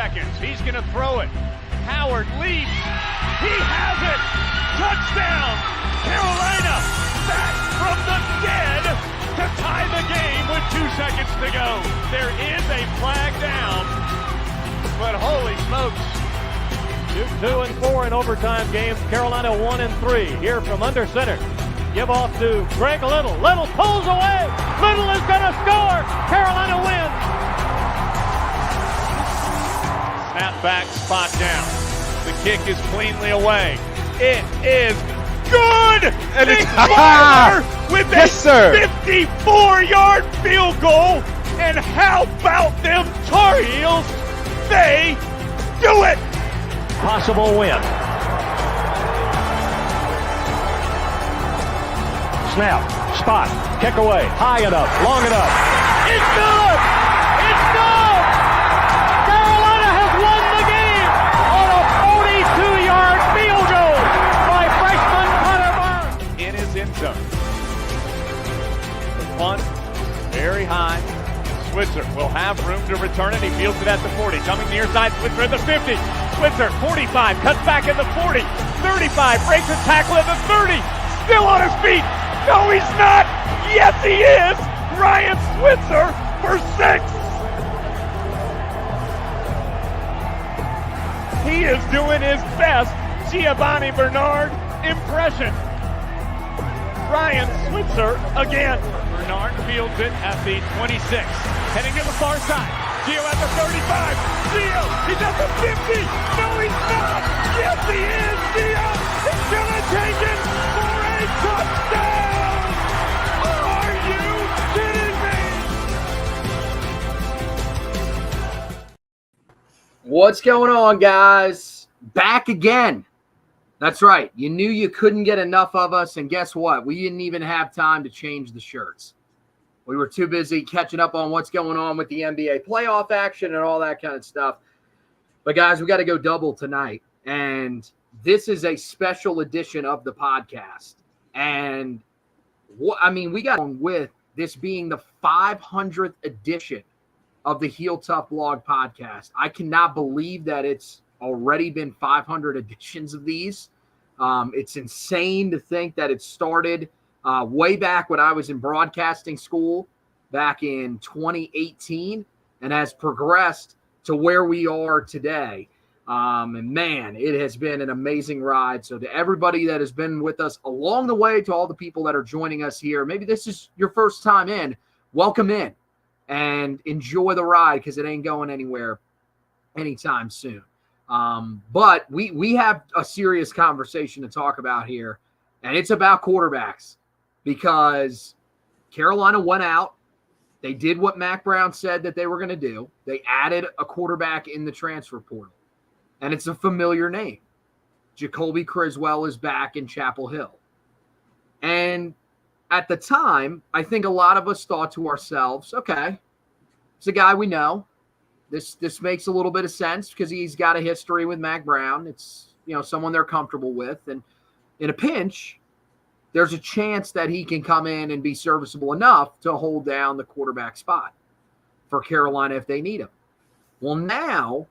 seconds. He's going to throw it. Howard leaps. He has it. Touchdown. Carolina back from the dead to tie the game with 2 seconds to go. There is a flag down, but holy smokes. 2 and 4 in overtime games. Carolina 1 and 3. Here from under center. Give off to Greg Little. Little pulls away. Little is going to score. Carolina wins. Snap back, spot down. The kick is cleanly away. It is good! And Nick it's Fowler with yes, a sir. 54-yard field goal. And how about them Tar Heels? They do it! Possible win. Snap, spot, kick away, high enough, long enough. It's good! It's good! Carolina has won the game on a 42-yard field goal by freshman Hunter Barnes. In his end zone. The punt, very high. Switzer will have room to return it. He fields it at the 40. Coming near side, Switzer at the 50. Switzer, 45, cuts back at the 40. 35, breaks a tackle at the 30. Still on his feet. No, he's not. Yes, he is. Ryan Switzer for 6. He is doing his best Giovanni Bernard impression. Ryan Switzer again. Bernard fields it at the 26. Heading to the far side. Gio at the 35. Gio, he's at the 50. No, he's not. Yes, he is. Gio is going to take it for a touchdown. Are you kidding me? What's going on, guys? Back again. That's right. You knew you couldn't get enough of us, and guess what? We didn't even have time to change the shirts. We were too busy catching up on what's going on with the NBA playoff action and all that kind of stuff. But, guys, we got to go double tonight, and this is a special edition of the podcast. And, we got on with this being the 500th edition of the Heel Tough Blog podcast. I cannot believe that it's already been 500 editions of these. It's insane to think that it started way back when I was in broadcasting school back in 2018 and has progressed to where we are today. And man, it has been an amazing ride. So to everybody that has been with us along the way, to all the people that are joining us here, maybe this is your first time in, welcome in and enjoy the ride because it ain't going anywhere anytime soon. But we have a serious conversation to talk about here, and it's about quarterbacks because Carolina went out. They did what Mac Brown said that they were going to do. They added a quarterback in the transfer portal, and it's a familiar name. Jacolby Criswell is back in Chapel Hill. And at the time, I think a lot of us thought to ourselves, okay, it's a guy we know. This makes a little bit of sense because he's got a history with Mac Brown. It's, someone they're comfortable with. And in a pinch, there's a chance that he can come in and be serviceable enough to hold down the quarterback spot for Carolina if they need him. Well, now,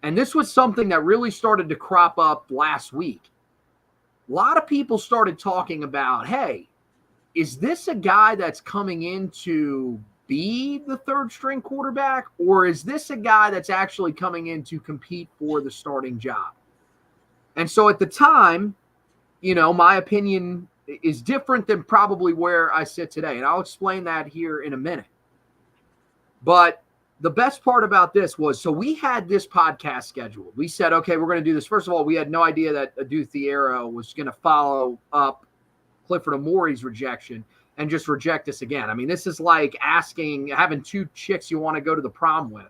and this was something that really started to crop up last week, a lot of people started talking about, hey, is this a guy that's coming in to be the third string quarterback, or is this a guy that's actually coming in to compete for the starting job? And so at the time, my opinion is different than probably where I sit today. And I'll explain that here in a minute. But the best part about this was, so we had this podcast scheduled. We said, okay, we're going to do this. First of all, we had no idea that Adu Thiero was going to follow up Clifford Amory's rejection and just reject us again. I mean, this is like having two chicks you want to go to the prom with.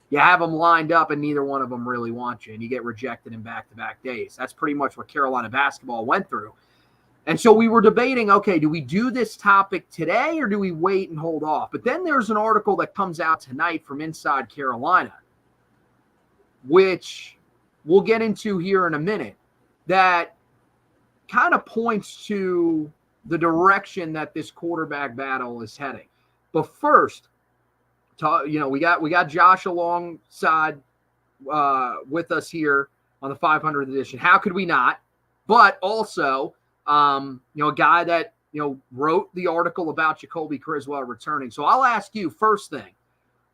You have them lined up and neither one of them really want you, and you get rejected in back-to-back days. That's pretty much what Carolina basketball went through. And so we were debating, okay, do we do this topic today or do we wait and hold off? But then there's an article that comes out tonight from Inside Carolina, which we'll get into here in a minute, that kind of points to the direction that this quarterback battle is heading. But first, we got Josh alongside with us here on the 500th edition. How could we not? But also, a guy that, wrote the article about Jacolby Criswell returning. So I'll ask you first thing,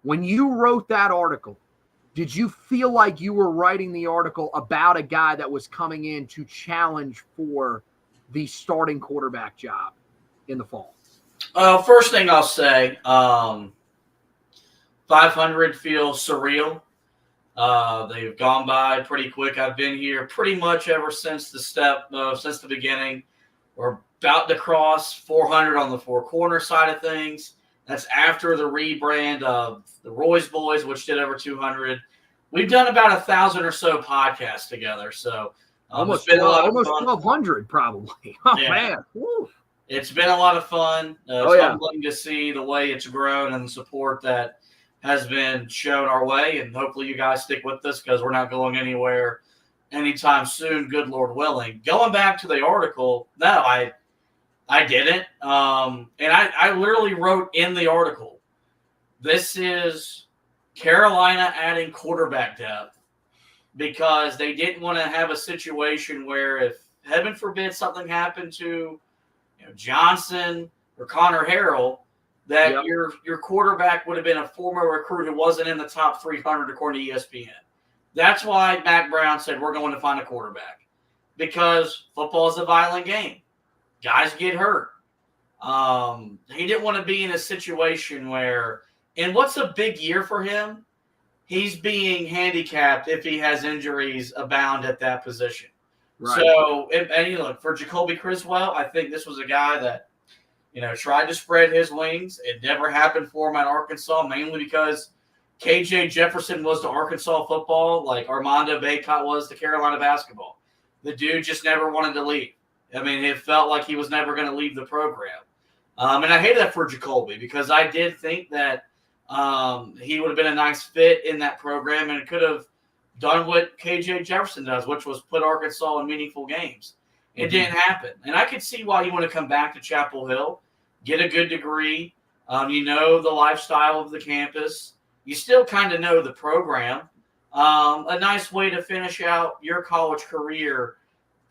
when you wrote that article, did you feel like you were writing the article about a guy that was coming in to challenge for the starting quarterback job in the fall? First thing I'll say, 500 feels surreal. They've gone by pretty quick. I've been here pretty much ever since since the beginning. We're about to cross 400 on the Four Corner side of things. That's after the rebrand of the Roy's Boys, which did over 200. We've done about 1,000 or so podcasts together. So almost it's been a lot of 1,200 probably. Oh, yeah. Man. Woo. It's been a lot of fun. It's humbling to see the way it's grown and the support that has been shown our way. And hopefully you guys stick with us because we're not going anywhere anytime soon, good Lord willing. Going back to the article, no, I didn't. And I literally wrote in the article, this is Carolina adding quarterback depth because they didn't want to have a situation where if, heaven forbid, something happened to Johnson or Connor Harrell, that your quarterback would have been a former recruit who wasn't in the top 300 according to ESPN. That's why Mac Brown said we're going to find a quarterback because football is a violent game. Guys get hurt. He didn't want to be in a situation where, and what's a big year for him? He's being handicapped if he has injuries abound at that position. Right. So, and you look, for Jacolby Criswell, I think this was a guy that, tried to spread his wings. It never happened for him at Arkansas, mainly because KJ Jefferson was to Arkansas football like Armando Bacot was to Carolina basketball. The dude just never wanted to leave. I mean, it felt like he was never going to leave the program. And I hate that for Jacolby because I did think that he would have been a nice fit in that program and could have done what KJ Jefferson does, which was put Arkansas in meaningful games. It didn't happen. And I could see why you want to come back to Chapel Hill, get a good degree. The lifestyle of the campus. You still kind of know the program. A nice way to finish out your college career,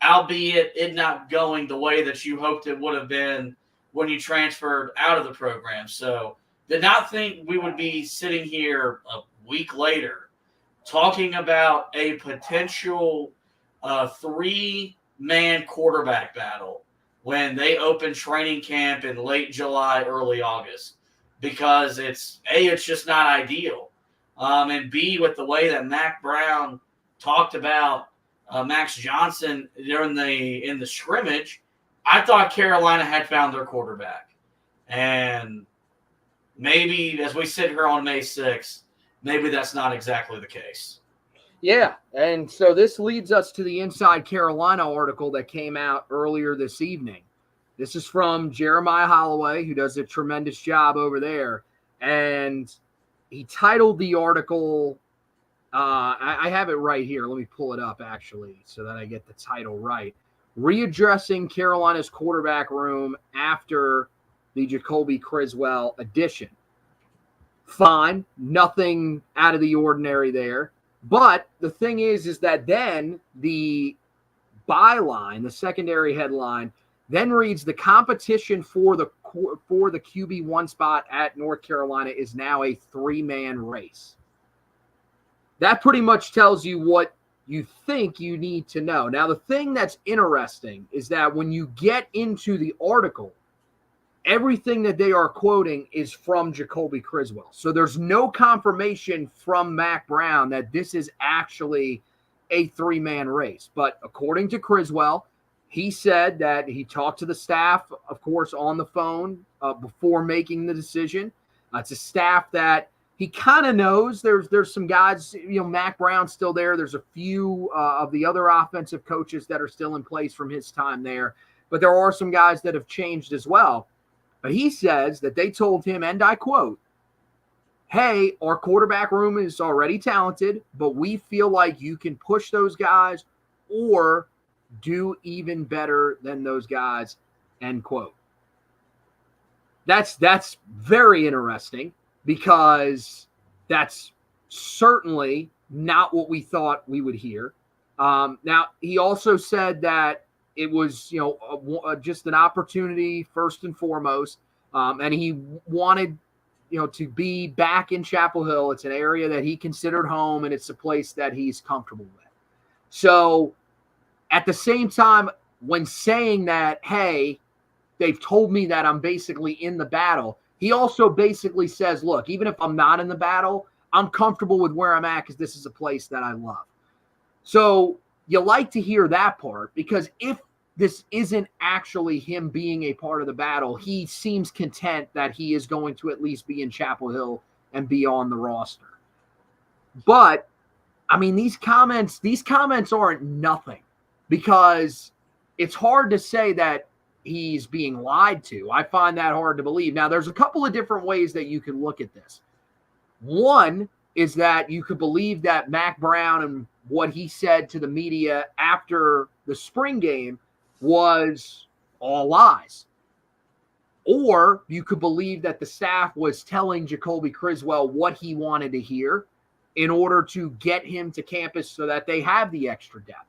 albeit it not going the way that you hoped it would have been when you transferred out of the program. So did not think we would be sitting here a week later talking about a potential 3-man quarterback battle when they open training camp in late July, early August, because it's just not ideal. And B, with the way that Mac Brown talked about Max Johnson in the scrimmage, I thought Carolina had found their quarterback. And maybe as we sit here on May 6th, maybe that's not exactly the case. Yeah, and so this leads us to the Inside Carolina article that came out earlier this evening. This is from Jeremiah Holloway, who does a tremendous job over there. And he titled the article, I have it right here. Let me pull it up, actually, so that I get the title right. Readdressing Carolina's quarterback room after the Jacolby Criswell edition. Fine, nothing out of the ordinary there. But the thing is that then the byline, the secondary headline, then reads the competition for the QB1 spot at North Carolina is now a 3-man race. That pretty much tells you what you think you need to know. Now, the thing that's interesting is that when you get into the article, everything that they are quoting is from Jacolby Criswell. So there's no confirmation from Mac Brown that this is actually a 3-man race. But according to Criswell, he said that he talked to the staff, of course, on the phone before making the decision. It's a staff that he kind of knows. There's some guys, Mac Brown's still there. There's a few of the other offensive coaches that are still in place from his time there. But there are some guys that have changed as well. But he says that they told him, and I quote, "Hey, our quarterback room is already talented, but we feel like you can push those guys or do even better than those guys," end quote. That's very interesting because that's certainly not what we thought we would hear. Now, he also said that it was, just an opportunity first and foremost, and he wanted, to be back in Chapel Hill. It's an area that he considered home, and it's a place that he's comfortable with. So at the same time, when saying that, hey, they've told me that I'm basically in the battle, he also basically says, look, even if I'm not in the battle, I'm comfortable with where I'm at because this is a place that I love. So you like to hear that part, because if this isn't actually him being a part of the battle, he seems content that he is going to at least be in Chapel Hill and be on the roster. But I mean, these comments aren't nothing, because it's hard to say that he's being lied to. I find that hard to believe. Now, there's a couple of different ways that you can look at this. One is that you could believe that Mack Brown and what he said to the media after the spring game was all lies. Or you could believe that the staff was telling Jacolby Criswell what he wanted to hear in order to get him to campus so that they have the extra depth.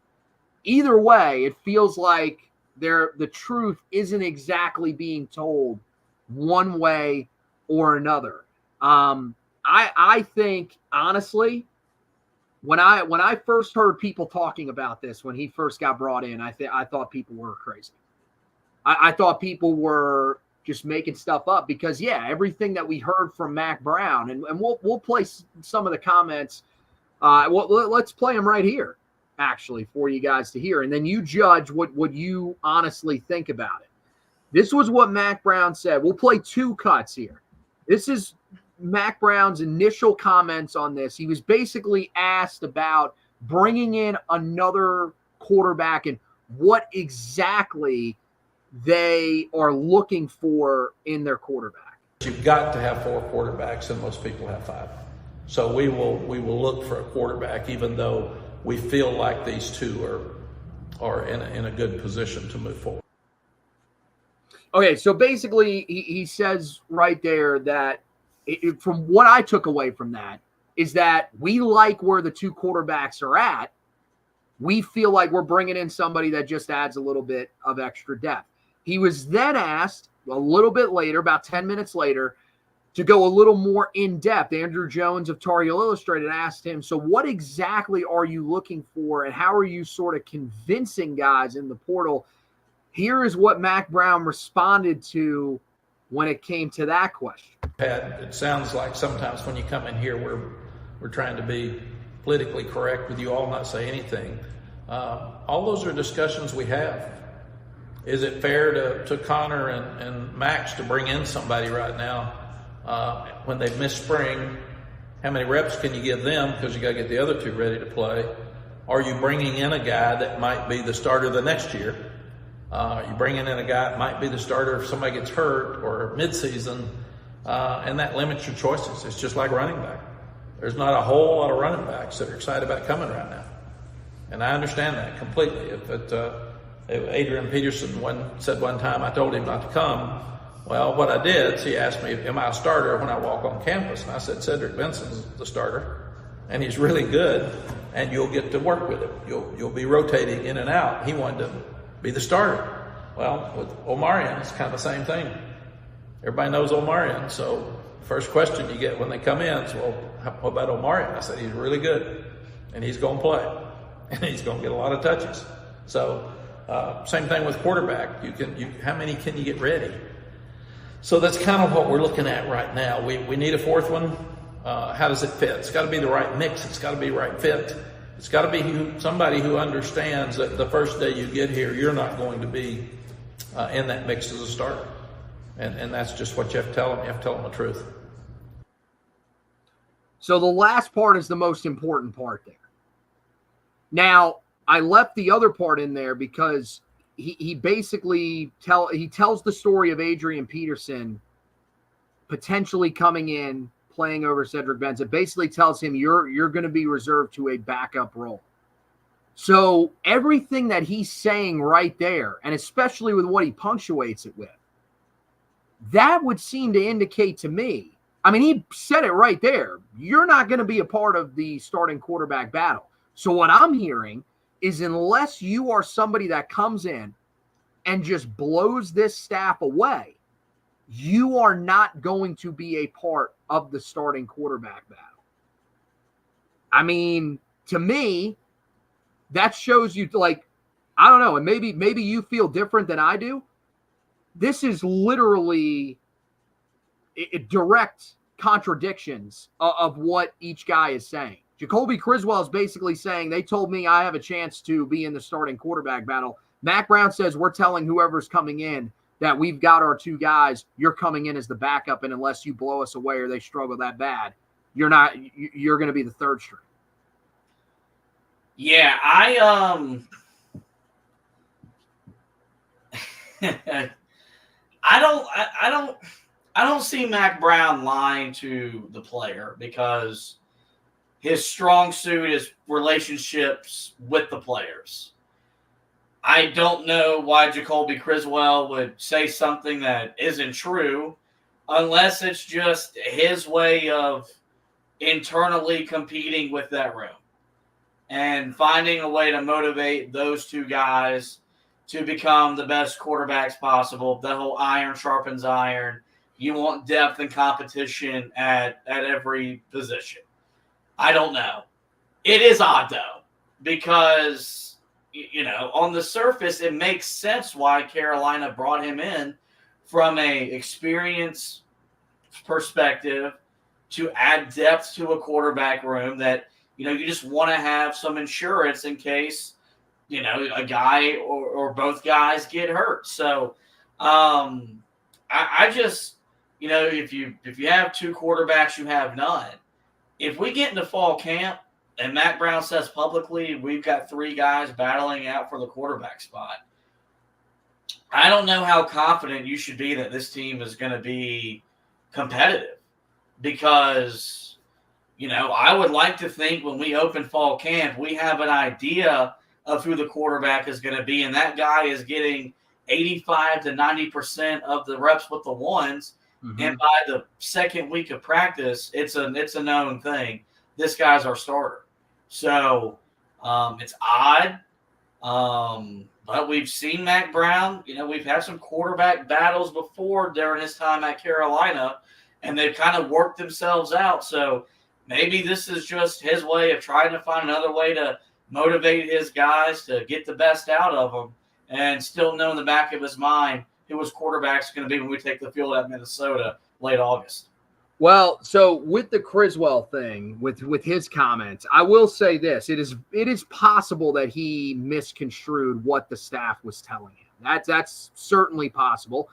Either way, it feels like the truth isn't exactly being told one way or another. I think, honestly, when I first heard people talking about this, when he first got brought in, I thought people were crazy. I thought people were just making stuff up, because everything that we heard from Mack Brown, and we'll play some of the comments. Let's play them right here, actually, for you guys to hear, and then you judge what you honestly think about it. This was what Mack Brown said. We'll play two cuts here. This is Mack Brown's initial comments on this. He was basically asked about bringing in another quarterback and what exactly they are looking for in their quarterback. You've got to have 4 quarterbacks, and most people have 5. So we will look for a quarterback, even though we feel like these 2 are in a good position to move forward. Okay, so basically he says right there that from what I took away from that is that we like where the 2 quarterbacks are at. We feel like we're bringing in somebody that just adds a little bit of extra depth. He was then asked a little bit later, about 10 minutes later, to go a little more in depth. Andrew Jones of Tar Heel Illustrated asked him, so what exactly are you looking for, and how are you sort of convincing guys in the portal? Here is what Mack Brown responded to when it came to that question. It sounds like sometimes when you come in here, we're trying to be politically correct with you all, not say anything. All those are discussions we have. Is it fair to Connor and Max to bring in somebody right now when they've missed spring? How many reps can you give them, because you got to get the other 2 ready to play? Are you bringing in a guy that might be the starter the next year? You bringing in a guy that might be the starter if somebody gets hurt or midseason, and that limits your choices. It's just like running back. There's not a whole lot of running backs that are excited about coming right now, and I understand that completely. If Adrian Peterson said one time I told him not to come, well, what I did is he asked me, am I a starter when I walk on campus? And I said, Cedric Benson's the starter, and he's really good, and you'll get to work with him. You'll be rotating in and out. He wanted to be the starter. Well, with Omarion, it's kind of the same thing. Everybody knows Omarion, so the first question you get when they come in is, well, what about Omarion? I said, he's really good, and he's going to play, and he's going to get a lot of touches. So same thing with quarterback. How many can you get ready? So that's kind of what we're looking at right now. We need a 4th one. How does it fit? It's got to be the right mix. It's got to be right fit. It's got to be somebody who understands that the first day you get here, you're not going to be in that mix as a starter. And that's just what you have to tell them. You have to tell them the truth. So the last part is the most important part there. Now, I left the other part in there because he basically tells the story of Adrian Peterson potentially coming in, playing over Cedric Benson. It basically tells him you're going to be reserved to a backup role. So everything that he's saying right there, and especially with what he punctuates it with, that would seem to indicate to me, I mean, he said it right there. You're not going to be a part of the starting quarterback battle. So what I'm hearing is unless you are somebody that comes in and just blows this staff away, you are not going to be a part of the starting quarterback battle. I mean, to me, that shows you, like, I don't know, and maybe you feel different than I do. This is literally direct contradictions of what each guy is saying. Jacolby Criswell is basically saying, they told me I have a chance to be in the starting quarterback battle. Mac Brown says, we're telling whoever's coming in that we've got our two guys. You're coming in as the backup, and unless you blow us away or they struggle that bad, you're going to be the third string. Yeah, I don't see Mac Brown lying to the player because his strong suit is relationships with the players. I don't know why Jacolby Criswell would say something that isn't true unless it's just his way of internally competing with that room and finding a way to motivate those two guys to become the best quarterbacks possible. The whole iron sharpens iron. You want depth and competition at every position. I don't know. It is odd, though, because, on the surface, it makes sense why Carolina brought him in from a experience perspective to add depth to a quarterback room that, you just want to have some insurance in case, a guy or both guys get hurt. So I just, if you have two quarterbacks, you have none. If we get into fall camp and Mac Brown says publicly we've got three guys battling out for the quarterback spot, I don't know how confident you should be that this team is going to be competitive because – I would like to think when we open fall camp, we have an idea of who the quarterback is going to be, and that guy is getting 85 to 90% of the reps with the ones. Mm-hmm. And by the second week of practice, it's a known thing. This guy's our starter. So it's odd, but we've seen Mac Brown. We've had some quarterback battles before during his time at Carolina, and they've kind of worked themselves out. So maybe this is just his way of trying to find another way to motivate his guys to get the best out of them and still know in the back of his mind who his quarterback's going to be when we take the field at Minnesota late August. Well, so with the Criswell thing, with his comments, I will say this. It is possible that he misconstrued what the staff was telling him. That's certainly possible.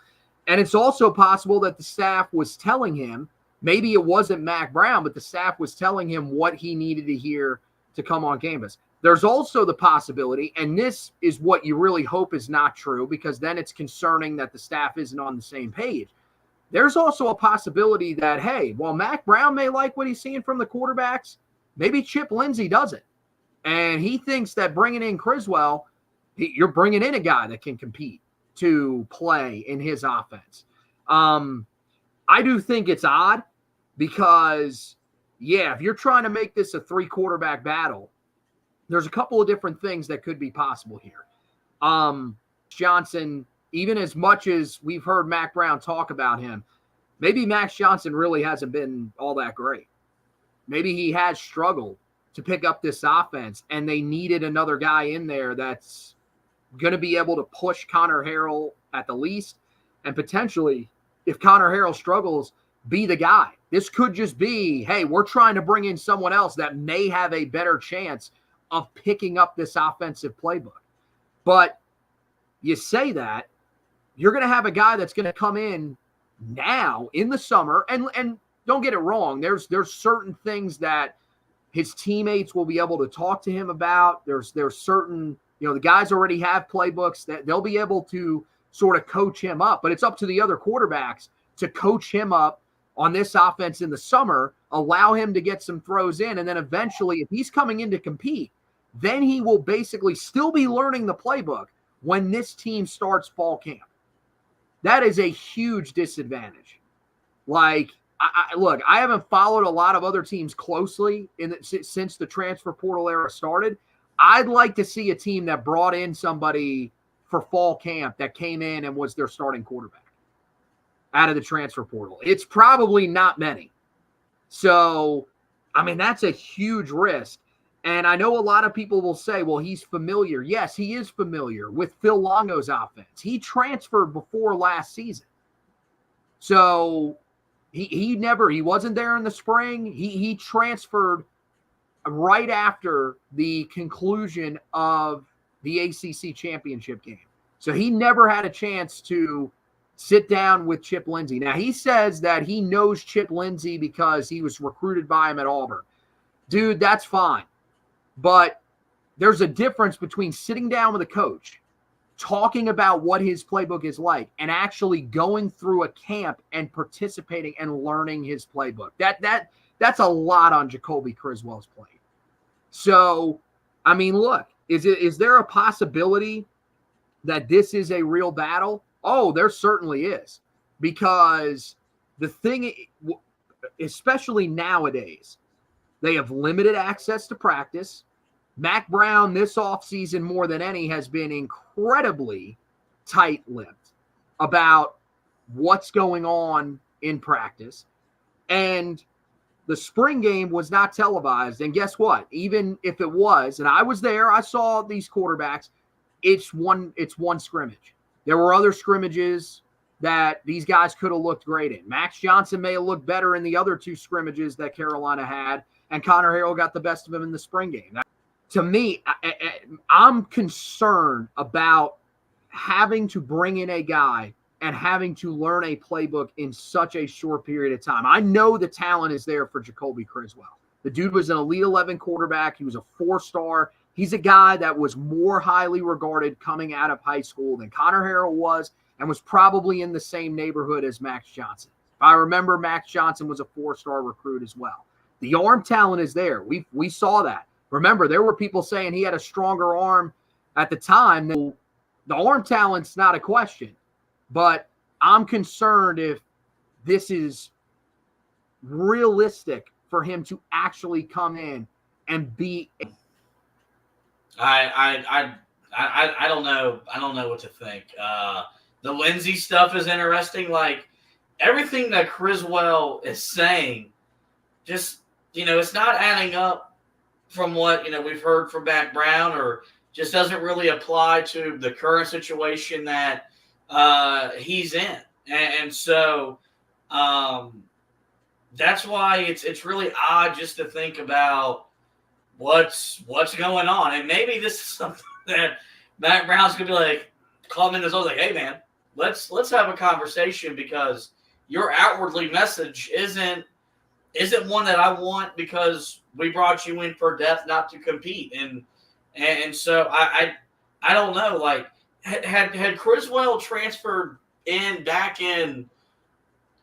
And it's also possible that the staff was telling him, maybe it wasn't Mac Brown, but the staff was telling him what he needed to hear to come on campus. There's also the possibility, and this is what you really hope is not true, because then it's concerning that the staff isn't on the same page. There's also a possibility that, hey, while Mac Brown may like what he's seeing from the quarterbacks, maybe Chip Lindsey doesn't. And he thinks that bringing in Criswell, you're bringing in a guy that can compete to play in his offense. I do think it's odd. Because, if you're trying to make this a three-quarterback battle, there's a couple of different things that could be possible here. Johnson, even as much as we've heard Mac Brown talk about him, maybe Max Johnson really hasn't been all that great. Maybe he has struggled to pick up this offense, and they needed another guy in there that's going to be able to push Connor Harrell at the least, and potentially, if Connor Harrell struggles, be the guy. This could just be, hey, we're trying to bring in someone else that may have a better chance of picking up this offensive playbook. But you say that, you're going to have a guy that's going to come in now in the summer, and don't get it wrong, there's certain things that his teammates will be able to talk to him about. There's certain, the guys already have playbooks that they'll be able to sort of coach him up, but it's up to the other quarterbacks to coach him up on this offense in the summer, allow him to get some throws in, and then eventually, if he's coming in to compete, then he will basically still be learning the playbook when this team starts fall camp. That is a huge disadvantage. Like, look, I haven't followed a lot of other teams closely since the transfer portal era started. I'd like to see a team that brought in somebody for fall camp that came in and was their starting quarterback out of the transfer portal. It's probably not many. So, I mean, that's a huge risk. And I know a lot of people will say, well, he's familiar. Yes, he is familiar with Phil Longo's offense. He transferred before last season. So he wasn't there in the spring. He transferred right after the conclusion of the ACC championship game. So he never had a chance to sit down with Chip Lindsey. Now, he says that he knows Chip Lindsey because he was recruited by him at Auburn. Dude, that's fine. But there's a difference between sitting down with a coach, talking about what his playbook is like, and actually going through a camp and participating and learning his playbook. That's a lot on Jacolby Criswell's plate. So, I mean, look, is there a possibility that this is a real battle? Oh, there certainly is. Because the thing, especially nowadays, they have limited access to practice. Mac Brown this offseason more than any has been incredibly tight-lipped about what's going on in practice. And the spring game was not televised. And guess what? Even if it was, and I was there, I saw these quarterbacks, it's one scrimmage. There were other scrimmages that these guys could have looked great in. Max Johnson may have looked better in the other two scrimmages that Carolina had, and Connor Harrell got the best of him in the spring game. To me, I'm concerned about having to bring in a guy and having to learn a playbook in such a short period of time. I know the talent is there for Jacolby Criswell. The dude was an Elite 11 quarterback. He was a 4-star. He's a guy that was more highly regarded coming out of high school than Connor Harrell was, and was probably in the same neighborhood as Max Johnson. If I remember, Max Johnson was a 4-star recruit as well. The arm talent is there. We saw that. Remember, there were people saying he had a stronger arm at the time. The arm talent's not a question, but I'm concerned if this is realistic for him to actually come in and be. I don't know. I don't know what to think. The Lindsey stuff is interesting. Like, everything that Criswell is saying, just, it's not adding up from what, we've heard from Mac Brown, or just doesn't really apply to the current situation that he's in. And so that's why it's really odd just to think about what's going on. And maybe this is something that Mac Brown's going to be like, call him in this, like, hey, man, let's have a conversation, because your outwardly message isn't one that I want, because we brought you in for depth, not to compete. And so I don't know. Like, had Criswell transferred back in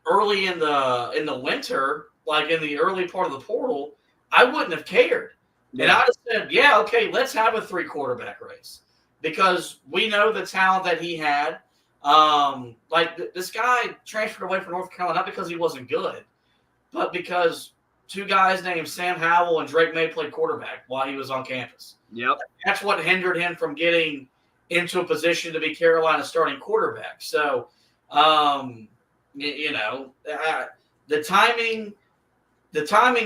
early in the winter, like in the early part of the portal, I wouldn't have cared. Yeah. And I'd have said, yeah, okay, let's have a 3-quarterback race, because we know the talent that he had. This guy transferred away from North Carolina not because he wasn't good, but because two guys named Sam Howell and Drake May played quarterback while he was on campus. Yep. That's what hindered him from getting into a position to be Carolina's starting quarterback. So, the timing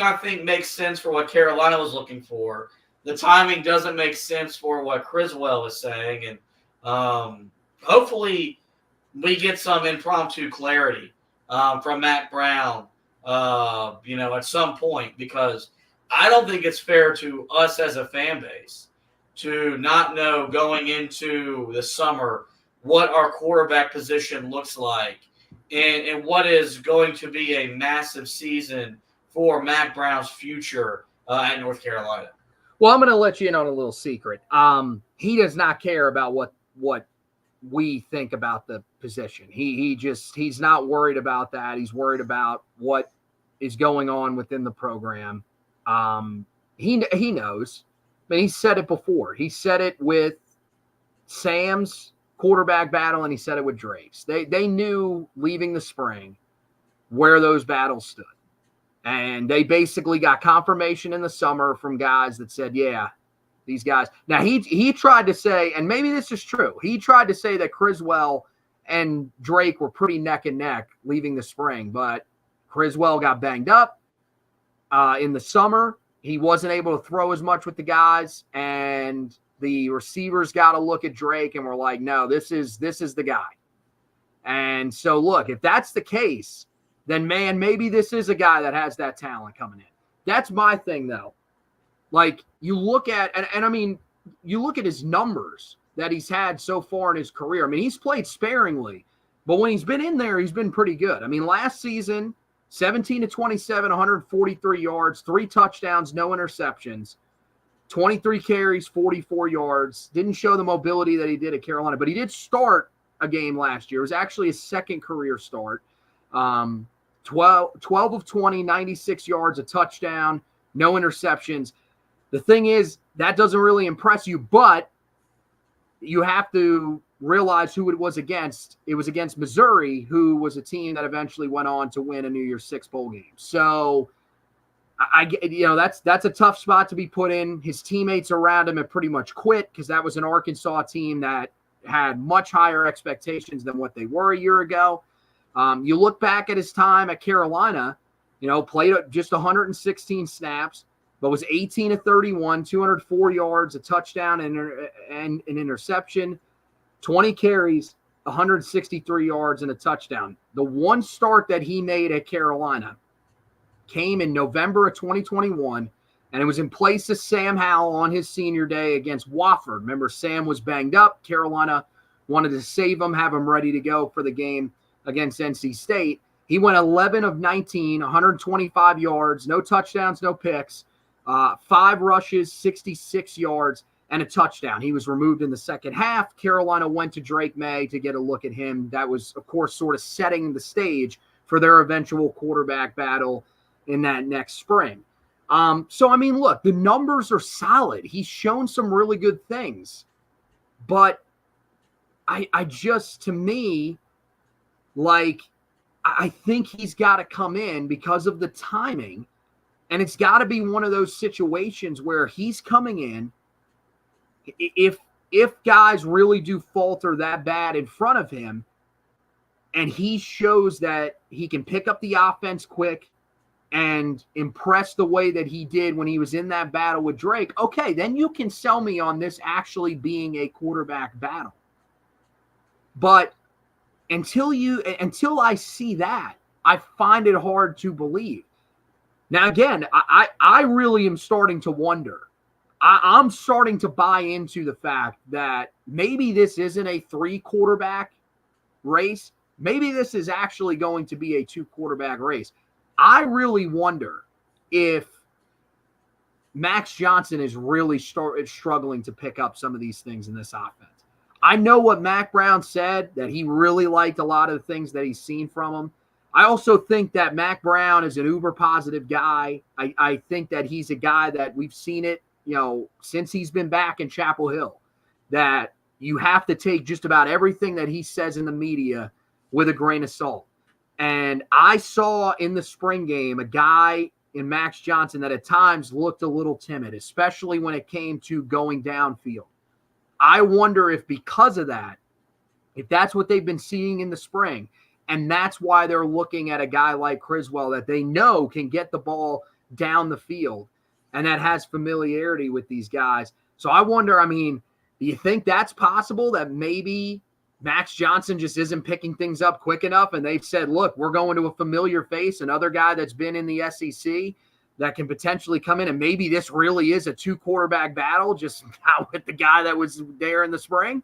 I think makes sense for what Carolina was looking for. The timing doesn't make sense for what Criswell is saying. And hopefully we get some impromptu clarity from Mac Brown, at some point, because I don't think it's fair to us as a fan base to not know going into the summer what our quarterback position looks like, and what is going to be a massive season for Mac Brown's future at North Carolina. Well, I'm going to let you in on a little secret. He does not care about what we think about the position. He's not worried about that. He's worried about what is going on within the program. He knows. I mean, he said it before. He said it with Sam's quarterback battle, and he said it with Drake's. They knew leaving the spring where those battles stood. And they basically got confirmation in the summer from guys that said, yeah, these guys. Now, he tried to say, and maybe this is true, he tried to say that Criswell and Drake were pretty neck and neck leaving the spring, but Criswell got banged up in the summer. He wasn't able to throw as much with the guys, and the receivers got a look at Drake and were like, no, this is the guy. And so, look, if that's the case, then, man, maybe this is a guy that has that talent coming in. That's my thing, though. Like, you look at, and I mean, you look at his numbers that he's had so far in his career. I mean, he's played sparingly, but when he's been in there, he's been pretty good. I mean, last season, 17 to 27, 143 yards, 3 touchdowns, no interceptions, 23 carries, 44 yards. Didn't show the mobility that he did at Carolina, but he did start a game last year. It was actually his second career start. 12 of 20, 96 yards, a touchdown, no interceptions. The thing is, that doesn't really impress you, but you have to realize who it was against. It was against Missouri, who was a team that eventually went on to win a New Year's Six bowl game. So, that's a tough spot to be put in. His teammates around him have pretty much quit because that was an Arkansas team that had much higher expectations than what they were a year ago. You look back at his time at Carolina, played just 116 snaps, but was 18 of 31, 204 yards, a touchdown and an interception, 20 carries, 163 yards, and a touchdown. The one start that he made at Carolina came in November of 2021, and it was in place of Sam Howell on his senior day against Wofford. Remember, Sam was banged up. Carolina wanted to save him, have him ready to go for the game against NC State. He went 11 of 19, 125 yards, no touchdowns, no picks, 5 rushes, 66 yards, and a touchdown. He was removed in the second half. Carolina went to Drake May to get a look at him. That was, of course, sort of setting the stage for their eventual quarterback battle in that next spring. So, I mean, look, the numbers are solid. He's shown some really good things. But I just, to me, like, I think he's got to come in because of the timing. And it's got to be one of those situations where he's coming in. If guys really do falter that bad in front of him, and he shows that he can pick up the offense quick and impress the way that he did when he was in that battle with Drake, okay, then you can sell me on this actually being a quarterback battle. But until I see that, I find it hard to believe. Now, again, I really am starting to wonder. I'm starting to buy into the fact that maybe this isn't a 3-quarterback race. Maybe this is actually going to be a 2-quarterback race. I really wonder if Max Johnson is really struggling to pick up some of these things in this offense. I know what Mac Brown said, that he really liked a lot of the things that he's seen from him. I also think that Mac Brown is an uber positive guy. I think that he's a guy that we've seen it, since he's been back in Chapel Hill, that you have to take just about everything that he says in the media with a grain of salt. And I saw in the spring game a guy in Max Johnson that at times looked a little timid, especially when it came to going downfield. I wonder if because of that, if that's what they've been seeing in the spring, and that's why they're looking at a guy like Criswell that they know can get the ball down the field and that has familiarity with these guys. So I wonder, I mean, do you think that's possible, that maybe Max Johnson just isn't picking things up quick enough and they've said, look, we're going to a familiar face, another guy that's been in the SEC that can potentially come in, and maybe this really is a 2-quarterback battle just not with the guy that was there in the spring?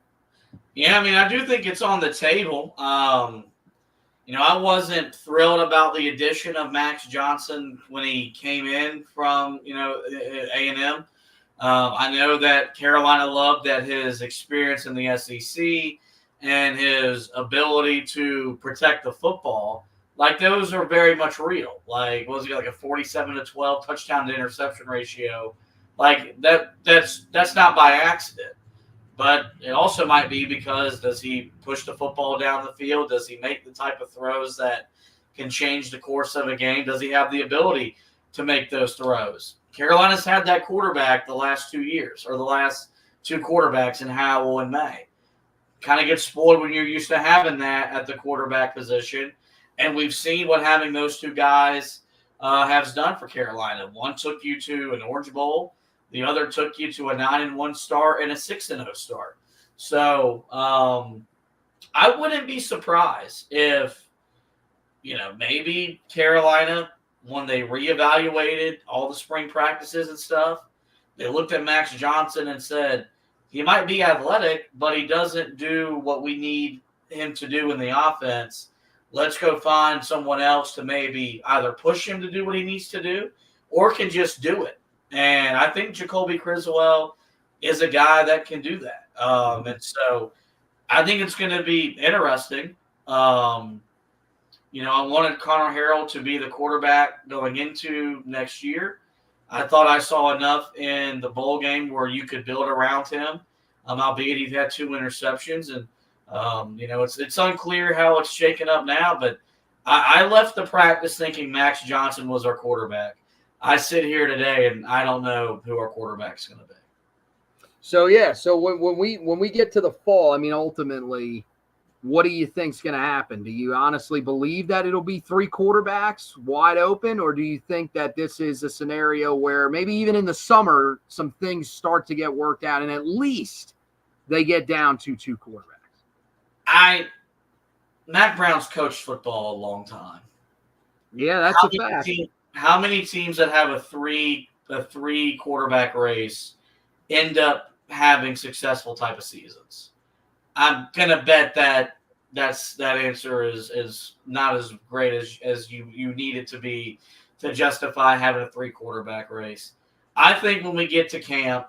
Yeah, I mean, I do think it's on the table. I wasn't thrilled about the addition of Max Johnson when he came in from, A&M. I know that Carolina loved that his experience in the SEC and his ability to protect the football, like those are very much real. Like, what was he, like a 47-12 touchdown to interception ratio? Like that's not by accident. But it also might be because does he push the football down the field? Does he make the type of throws that can change the course of a game? Does he have the ability to make those throws? Carolina's had that quarterback the last 2 years, or the last two quarterbacks in Howell and May. Kind of gets spoiled when you're used to having that at the quarterback position. And we've seen what having those two guys has done for Carolina. One took you to an Orange Bowl. The other took you to a 9-1 start and a 6-0 start. So I wouldn't be surprised if, maybe Carolina, when they reevaluated all the spring practices and stuff, they looked at Max Johnson and said, he might be athletic, but he doesn't do what we need him to do in the offense. Let's go find someone else to maybe either push him to do what he needs to do or can just do it. And I think Jacolby Criswell is a guy that can do that. And so I think it's going to be interesting. I wanted Connor Harrell to be the quarterback going into next year. I thought I saw enough in the bowl game where you could build around him, albeit he had 2 interceptions. And, it's unclear how it's shaken up now, but I left the practice thinking Max Johnson was our quarterback. I sit here today and I don't know who our quarterback's going to be. So when we get to the fall, I mean, ultimately, what do you think's going to happen? Do you honestly believe that it'll be 3 quarterbacks wide open, or do you think that this is a scenario where maybe even in the summer some things start to get worked out and at least they get down to 2 quarterbacks? Matt Brown's coached football a long time. Yeah, that's a fact. How many teams that have a three quarterback race end up having successful type of seasons? I'm gonna bet that answer is not as great as you need it to be to justify having a 3 quarterback race. I think when we get to camp,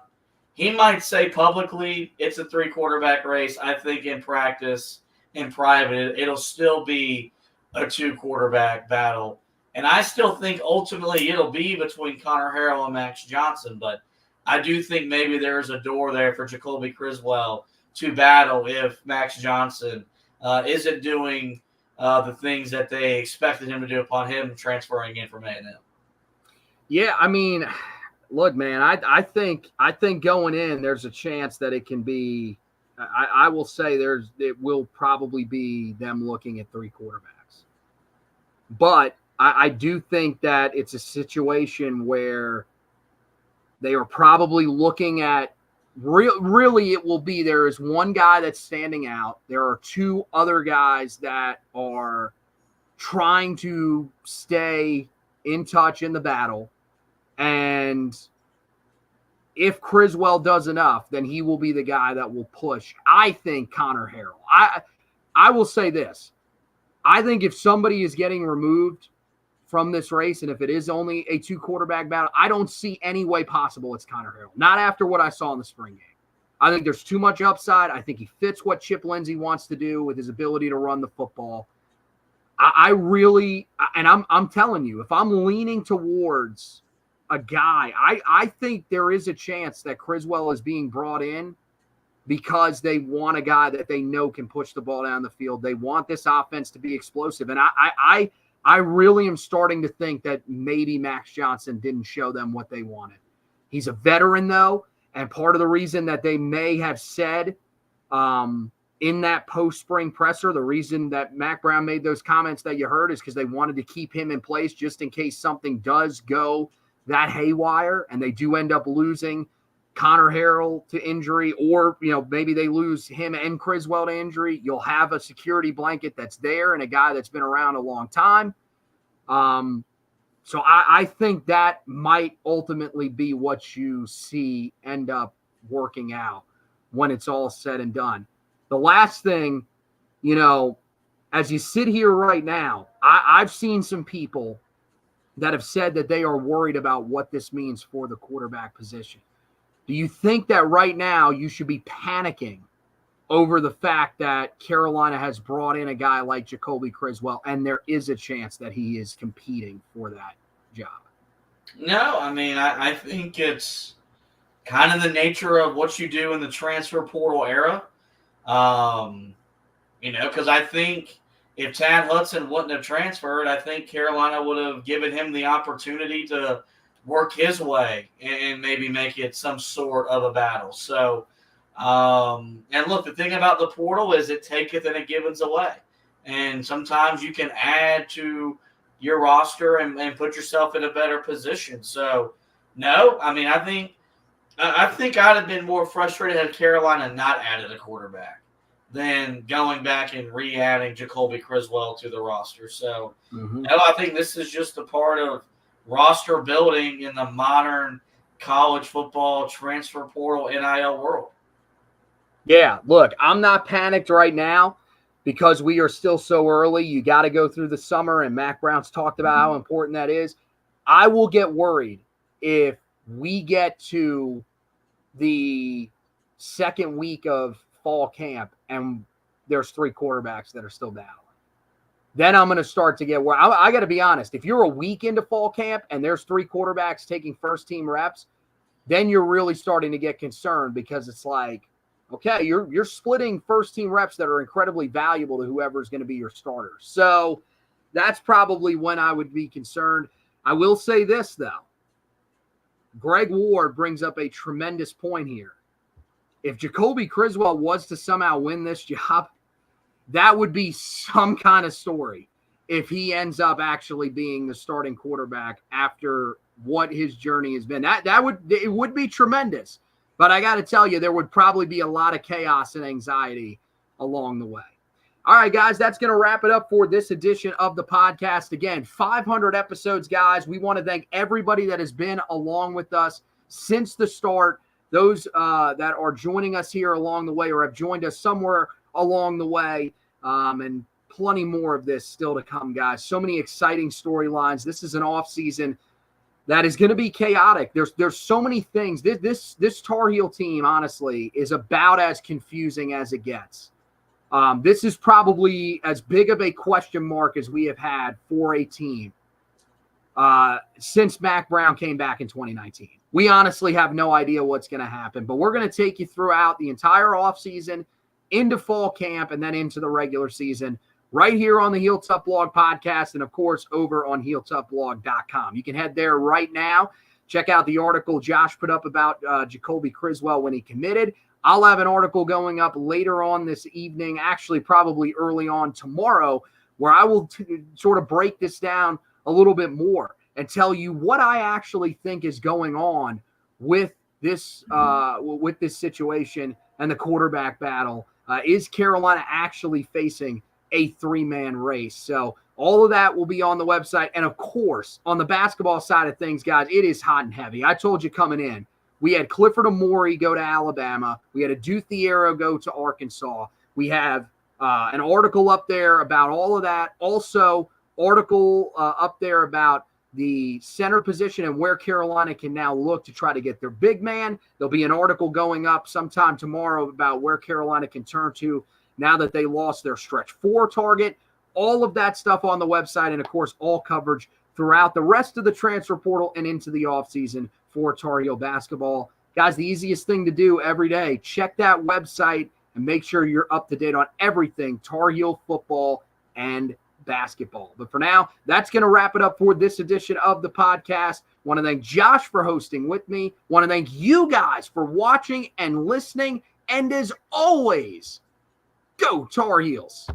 he might say publicly it's a 3 quarterback race. I think in practice, in private, it'll still be a 2 quarterback battle. And I still think ultimately it'll be between Connor Harrell and Max Johnson, but I do think maybe there's a door there for Jacolby Criswell to battle if Max Johnson isn't doing the things that they expected him to do upon him transferring in from A&M. Yeah, I mean, look, man, I think going in, there's a chance that it can be. I will say it will probably be them looking at 3 quarterbacks, but I do think that it's a situation where they are probably looking at really it will be there is one guy that's standing out. There are 2 other guys that are trying to stay in touch in the battle. And if Criswell does enough, then he will be the guy that will push. I think Connor Harrell. I will say this. I think if somebody is getting removed from this race, and if it is only a 2 quarterback battle, I don't see any way possible it's Connor Harrell. Not after what I saw in the spring game. I think there's too much upside. I think he fits what Chip Lindsey wants to do with his ability to run the football. I really, and I'm telling you, if I'm leaning towards a guy, I think there is a chance that Criswell is being brought in because they want a guy that they know can push the ball down the field. They want this offense to be explosive. And I really am starting to think that maybe Max Johnson didn't show them what they wanted. He's a veteran, though, and part of the reason that they may have said in that post-spring presser, the reason that Mac Brown made those comments that you heard is because they wanted to keep him in place just in case something does go that haywire and they do end up losing Connor Harrell to injury, or maybe they lose him and Criswell to injury. You'll have a security blanket that's there and a guy that's been around a long time. So I think that might ultimately be what you see end up working out when it's all said and done. The last thing, as you sit here right now, I've seen some people that have said that they are worried about what this means for the quarterback position. Do you think that right now you should be panicking over the fact that Carolina has brought in a guy like Jacolby Criswell and there is a chance that he is competing for that job? No, I mean, I think it's kind of the nature of what you do in the transfer portal era. Because I think if Tad Hudson wouldn't have transferred, I think Carolina would have given him the opportunity to work his way and maybe make it some sort of a battle. So, and look, the thing about the portal is it taketh and it giveth away. And sometimes you can add to your roster and put yourself in a better position. So, no, I mean, I think I'd have been more frustrated had Carolina not added a quarterback than going back and re-adding Jacolby Criswell to the roster. So, no, I think this is just a part of roster building in the modern college football transfer portal NIL world. Yeah, look, I'm not panicked right now because we are still so early. You got to go through the summer, and Mac Brown's talked about how important that is. I will get worried if we get to the second week of fall camp and there's 3 quarterbacks that are still battling. Then I'm going to start to get worried. I got to be honest. If you're a week into fall camp and there's 3 quarterbacks taking first-team reps, then you're really starting to get concerned because it's like, okay, you're splitting first-team reps that are incredibly valuable to whoever's going to be your starter. So that's probably when I would be concerned. I will say this, though. Greg Ward brings up a tremendous point here. If Jacolby Criswell was to somehow win this job, that would be some kind of story if he ends up actually being the starting quarterback after what his journey has been. It would be tremendous. But I got to tell you, there would probably be a lot of chaos and anxiety along the way. All right, guys, that's going to wrap it up for this edition of the podcast. Again, 500 episodes, guys. We want to thank everybody that has been along with us since the start, those that are joining us here along the way or have joined us somewhere along the way, and plenty more of this still to come, guys. So many exciting storylines. This is an off-season that is going to be chaotic. There's so many things. This Tar Heel team, honestly, is about as confusing as it gets. This is probably as big of a question mark as we have had for a team since Mac Brown came back in 2019. We honestly have no idea what's going to happen, but we're going to take you throughout the entire offseason, into fall camp, and then into the regular season right here on the Heel Tough Blog podcast and, of course, over on HeelToughBlog.com. You can head there right now. Check out the article Josh put up about Jacolby Criswell when he committed. I'll have an article going up later on this evening, actually probably early on tomorrow, where I will sort of break this down a little bit more and tell you what I actually think is going on with this situation and the quarterback battle. Is Carolina actually facing a 3-man race? So all of that will be on the website. And, of course, on the basketball side of things, guys, it is hot and heavy. I told you coming in. We had Clifford Amori go to Alabama. We had Adu Thiero go to Arkansas. We have an article up there about all of that. Also, article up there about the center position and where Carolina can now look to try to get their big man. There'll be an article going up sometime tomorrow about where Carolina can turn to now that they lost their stretch 4 target. All of that stuff on the website, and, of course, all coverage throughout the rest of the transfer portal and into the offseason for Tar Heel basketball. Guys, the easiest thing to do every day, check that website and make sure you're up to date on everything Tar Heel football and basketball. But for now, that's going to wrap it up for this edition of the podcast. Want to thank Josh for hosting with me. Want to thank you guys for watching and listening. And as always, go Tar Heels.